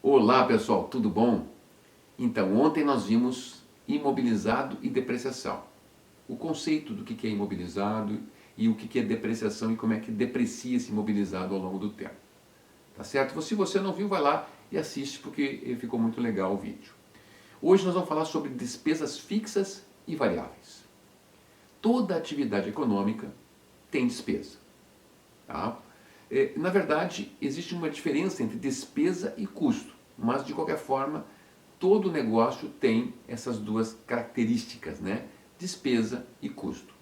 Olá pessoal, tudo bom? Então, ontem nós vimos imobilizado e depreciação. O conceito do que é imobilizado e o que é depreciação e como é que deprecia esse imobilizado ao longo do tempo. Tá certo? Se você não viu, vai lá e assiste porque ficou muito legal o vídeo. Hoje nós vamos falar sobre despesas fixas e variáveis. Toda atividade econômica tem despesa. Tá? Na verdade, existe uma diferença entre despesa e custo, mas de qualquer forma, todo negócio tem essas duas características, né? Despesa e custo.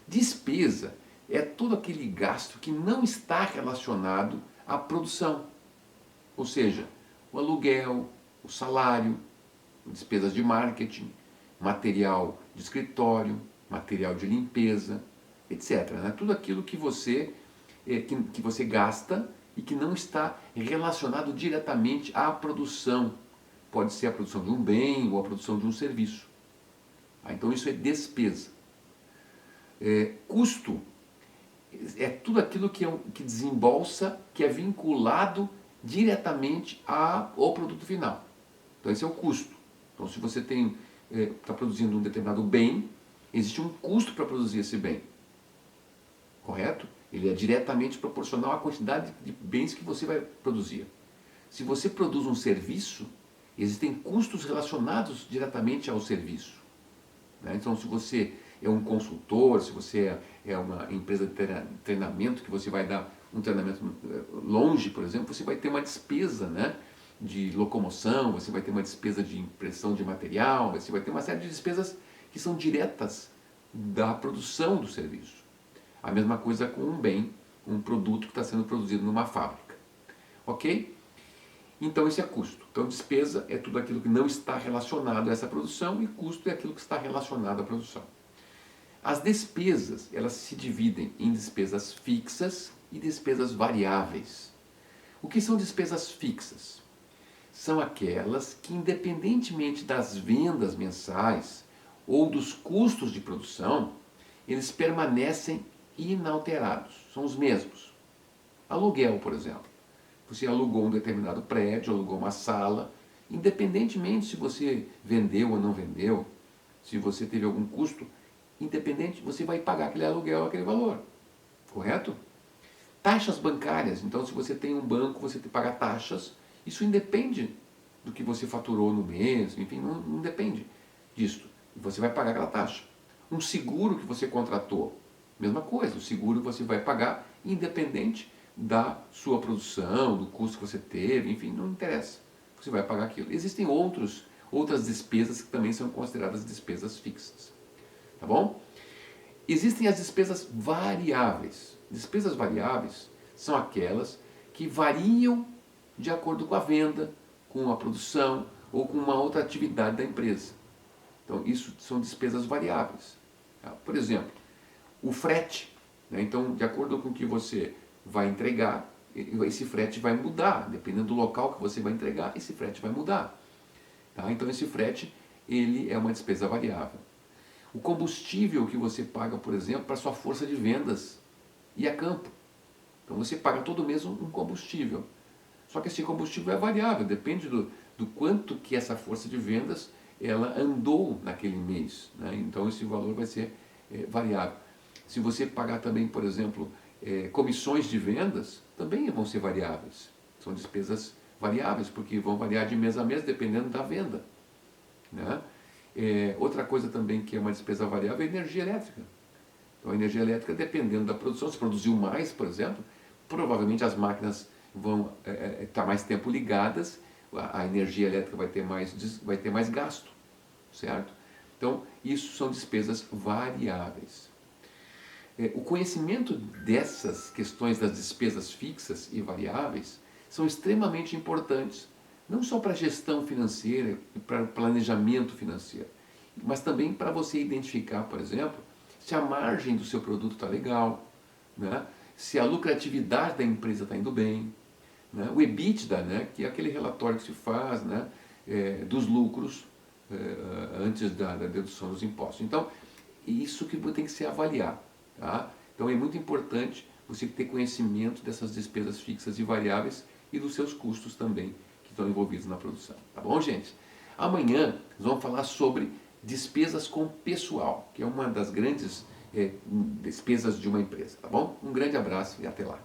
Despesa é todo aquele gasto que não está relacionado à produção, ou seja, o aluguel, o salário, despesas de marketing, material de escritório, material de limpeza, etc. Né? Tudo aquilo que você gasta e que não está relacionado diretamente à produção. Pode ser a produção de um bem ou a produção de um serviço. Então isso é despesa. Custo é tudo aquilo que desembolsa, que é vinculado diretamente ao produto final. Então esse é o custo. Então se você está produzindo um determinado bem, existe um custo para produzir esse bem. Correto? Ele é diretamente proporcional à quantidade de bens que você vai produzir. Se você produz um serviço, existem custos relacionados diretamente ao serviço. Né? Então, se você é um consultor, se você é uma empresa de treinamento, que você vai dar um treinamento longe, por exemplo, você vai ter uma despesa, né, de locomoção, você vai ter uma despesa de impressão de material, você vai ter uma série de despesas que são diretas da produção do serviço. A mesma coisa com um bem, um produto que está sendo produzido numa fábrica. Ok? Então esse é custo. Então despesa é tudo aquilo que não está relacionado a essa produção e custo é aquilo que está relacionado à produção. As despesas, elas se dividem em despesas fixas e despesas variáveis. O que são despesas fixas? São aquelas que, independentemente das vendas mensais ou dos custos de produção, eles permanecem inalterados, são os mesmos. Aluguel, por exemplo. Você alugou um determinado prédio, alugou uma sala, independentemente se você vendeu ou não vendeu, se você teve algum custo, independente, você vai pagar aquele aluguel, aquele valor. Correto? Taxas bancárias. Então, se você tem um banco, você tem que pagar taxas. Isso independe do que você faturou no mês, enfim, não depende disso. Você vai pagar aquela taxa. Um seguro que você contratou, mesma coisa, o seguro você vai pagar independente da sua produção, do custo que você teve, enfim, não interessa. Você vai pagar aquilo. Existem outras despesas que também são consideradas despesas fixas. Tá bom? Existem as despesas variáveis. Despesas variáveis são aquelas que variam de acordo com a venda, com a produção ou com uma outra atividade da empresa. Então, isso são despesas variáveis. Tá? Por exemplo, o frete. Né? Então, de acordo com o que você vai entregar, esse frete vai mudar. Dependendo do local que você vai entregar, esse frete vai mudar. Tá? Então, esse frete ele é uma despesa variável. O combustível que você paga, por exemplo, para a sua força de vendas e a campo. Então, você paga todo mês um combustível. Só que esse combustível é variável, depende do quanto que essa força de vendas ela andou naquele mês. Né? Então esse valor vai ser variável. Se você pagar também, por exemplo, comissões de vendas, também vão ser variáveis. São despesas variáveis, porque vão variar de mês a mês dependendo da venda. Né? Outra coisa também que é uma despesa variável é a energia elétrica. Então a energia elétrica, dependendo da produção, se produziu mais, por exemplo, provavelmente as máquinas vão estar mais tempo ligadas, a energia elétrica vai ter mais gasto, certo? Então, isso são despesas variáveis. O conhecimento dessas questões das despesas fixas e variáveis são extremamente importantes, não só para a gestão financeira e para o planejamento financeiro, mas também para você identificar, por exemplo, se a margem do seu produto está legal, né? Se a lucratividade da empresa está indo bem, né? O EBITDA, né? Que é aquele relatório que se faz, né? Dos lucros antes da dedução dos impostos. Então, isso que tem que ser avaliado. Tá? Então é muito importante você ter conhecimento dessas despesas fixas e variáveis e dos seus custos também, que estão envolvidos na produção. Tá bom, gente? Amanhã nós vamos falar sobre despesas com pessoal, que é uma das grandes despesas de uma empresa. Tá bom? Um grande abraço e até lá.